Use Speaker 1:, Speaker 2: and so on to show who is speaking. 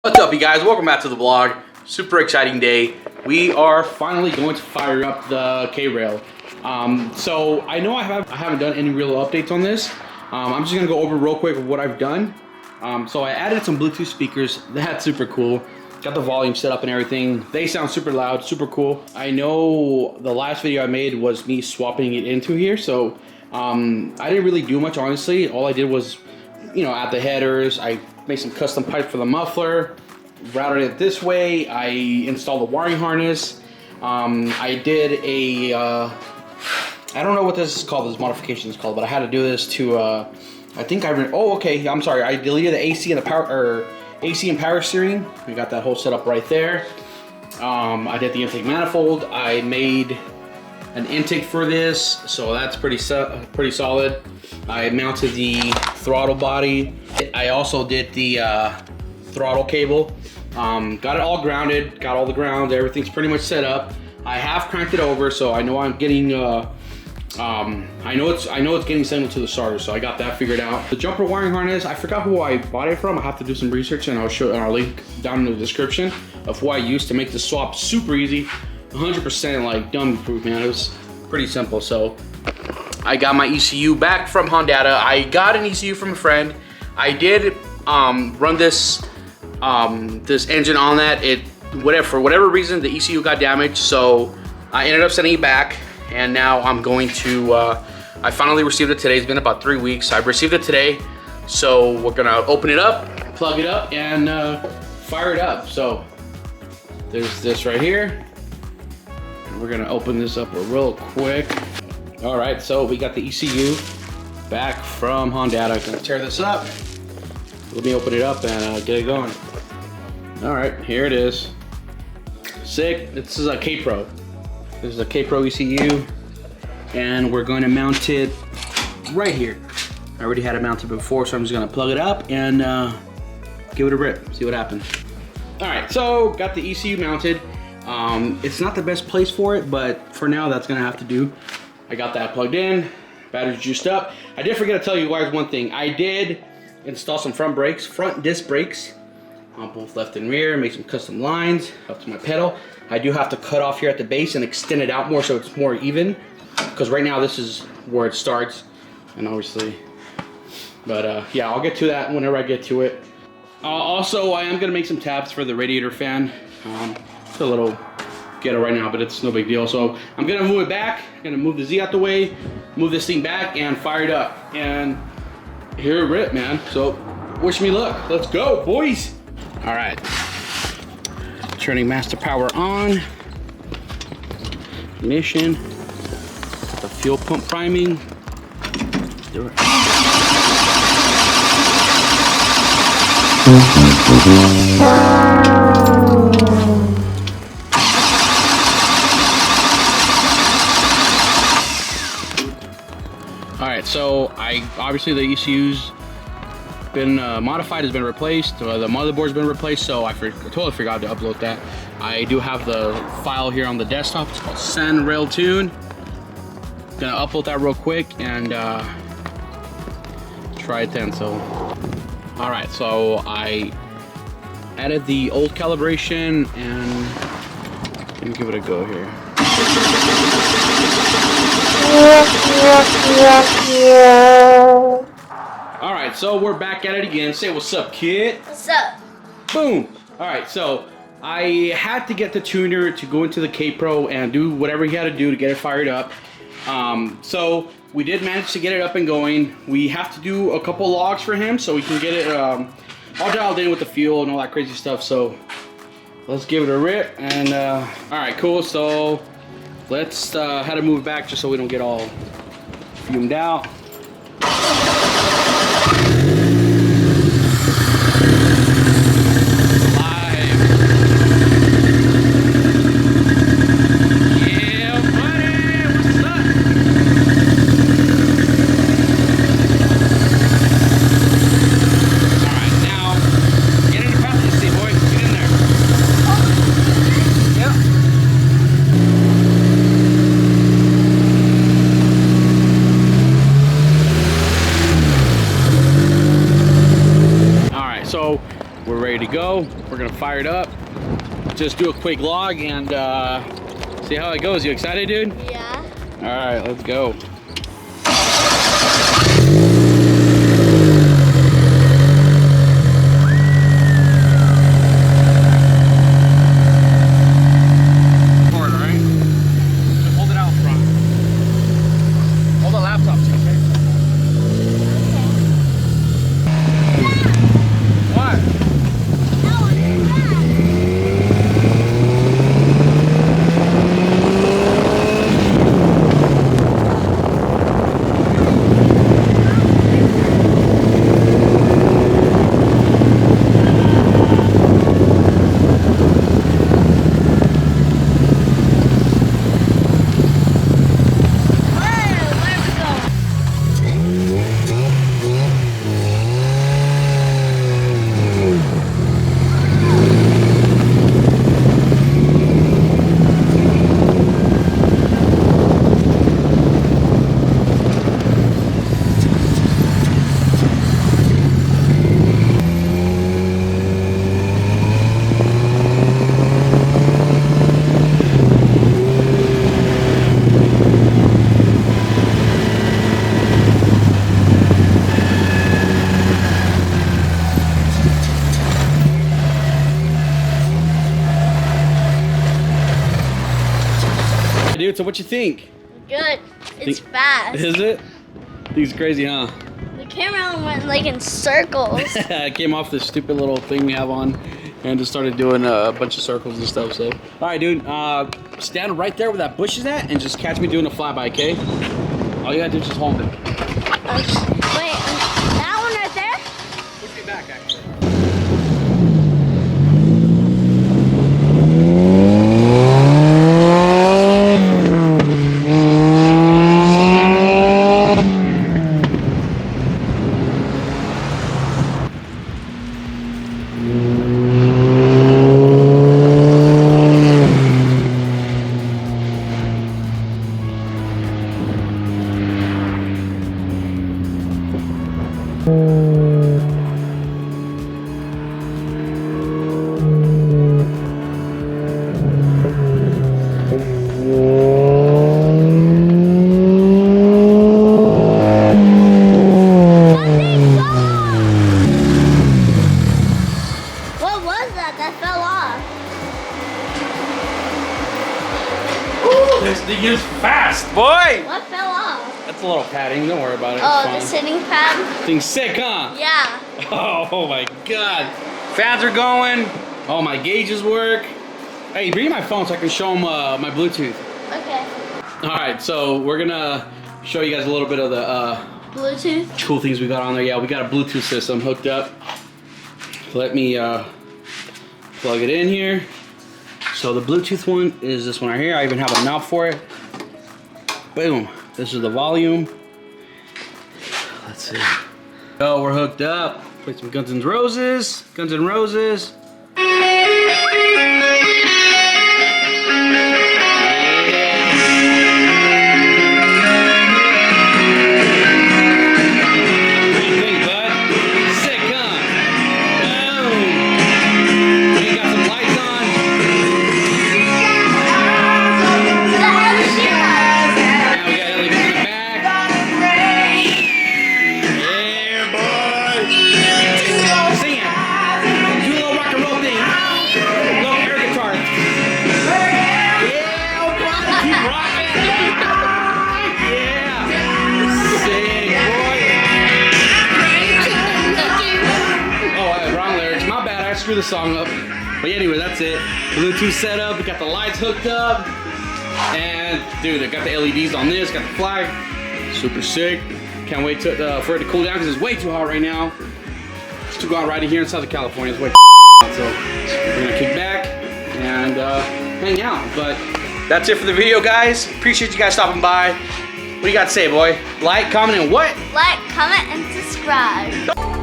Speaker 1: What's up, you guys? Welcome back to the vlog. Super exciting day. We are finally going to fire up the K-Rail. So I know I haven't done any real updates on this. I'm just gonna go over real quick what I've done. So I added some Bluetooth speakers. That's super cool. Got the volume set up and everything. They sound super loud, super cool. I know the last video I made was me swapping it into here, so I didn't really do much, honestly. All I did was, you know, add the headers. I made some custom pipe for the muffler, routed it this way. I installed the wiring harness. I did a, I don't know what this is called, this modification is called, but I had to do this to, I think oh, okay, I'm sorry. I deleted the AC and the power, or AC and power steering. We got that whole setup right there. I did the intake manifold. I made an intake for this, so that's pretty solid. I mounted the throttle body. I also did the throttle cable. Got it all grounded, got all the ground, everything's pretty much set up. I have cranked it over, so I know I'm getting, I know it's getting signal to the starter, so I got that figured out. The jumper wiring harness, I forgot who I bought it from. I have to do some research, and I'll link down in the description of who I used to make the swap super easy. 100% like dummy proof, man. It was pretty simple. So I got my ECU back from Hondata. I got an ECU from a friend. I did run this this engine on that. For whatever reason, the ECU got damaged, so I ended up sending it back, and now I'm going to I finally received it today. It's been about 3 weeks. I've received it today, so we're gonna open it up, plug it up, and fire it up. So there's this right here. We're gonna open this up real quick. All right, so we got the ECU back from Hondata. Gonna tear this up. Let me open it up and get it going. All right, here it is. Sick. This is a K-Pro. This is a K-Pro ECU, and we're going to mount it right here. I already had it mounted before, so I'm just gonna plug it up and give it a rip. See what happens. All right, so got the ECU mounted. It's not the best place for it, but for now that's gonna have to do. I got that plugged in, battery's juiced up. I did forget to tell you guys one thing. I did install some front disc brakes on both left and rear, make some custom lines up to my pedal. I do have to cut off here at the base and extend it out more so it's more even, because right now this is where it starts, and obviously, but yeah, I'll get to that whenever I get to it. Also, I am gonna make some tabs for the radiator fan. It's a little ghetto right now, but it's no big deal. So I'm gonna move it back, gonna move the Z out the way, move this thing back, and fire it up. And here it rip, man. So wish me luck. Let's go, boys. All right. Turning master power on. Ignition. The fuel pump priming. Let's do it. Alright, so obviously the ECU's been modified, has been replaced, the motherboard's been replaced, so I totally forgot to upload that. I do have the file here on the desktop. It's called Sand Rail Tune. Gonna upload that real quick and try it then. So alright, so I added the old calibration, and let me give it a go here. All right, so we're back at it again. Say what's up, kid.
Speaker 2: What's up?
Speaker 1: Boom. All right, so I had to get the tuner to go into the K-Pro and do whatever he had to do to get it fired up. So we did manage to get it up and going. We have to do a couple logs for him so we can get it all dialed in with the fuel and all that crazy stuff. So let's give it a rip. And all right, cool. So let's how to move back just so we don't get all fumed out. We're gonna fire it up. Just do a quick log and see how it goes. You excited, dude?
Speaker 2: Yeah.
Speaker 1: All right, let's go. Dude, so what you think?
Speaker 2: Good. It's fast.
Speaker 1: Is it? I think it's crazy, huh?
Speaker 2: The camera went like in circles.
Speaker 1: I came off this stupid little thing we have on and just started doing a bunch of circles and stuff. So, all right, dude, stand right there where that bush is at and just catch me doing a flyby, okay? All you gotta do is just hold it.
Speaker 2: Wait, that one right there?
Speaker 1: Push it back, actually. This thing is fast, boy!
Speaker 2: What fell off?
Speaker 1: That's a little padding, don't worry about it.
Speaker 2: Oh, the sitting pad?
Speaker 1: Thing's sick, huh?
Speaker 2: Yeah.
Speaker 1: Oh my god. Fans are going. All my gauges work. Hey, bring my phone so I can show them my Bluetooth.
Speaker 2: Okay.
Speaker 1: Alright, so we're gonna show you guys a little bit of the
Speaker 2: Bluetooth?
Speaker 1: cool things we got on there. Yeah, we got a Bluetooth system hooked up. Let me plug it in here. So the Bluetooth one is this one right here. I even have a knob for it. Boom. This is the volume. Let's see. Oh, we're hooked up. Play some Guns N' Roses. Guns N' Roses. Screw the song up. But anyway, that's it. Bluetooth setup. We got the lights hooked up. And dude, I got the LEDs on this. Got the flag. Super sick. Can't wait to, for it to cool down because it's way too hot right now. It's too hot right here in Southern California. It's way hot. So we're gonna kick back and hang out. But that's it for the video, guys. Appreciate you guys stopping by. What do you got to say, boy? Like, comment, and what?
Speaker 2: Like, comment, and subscribe.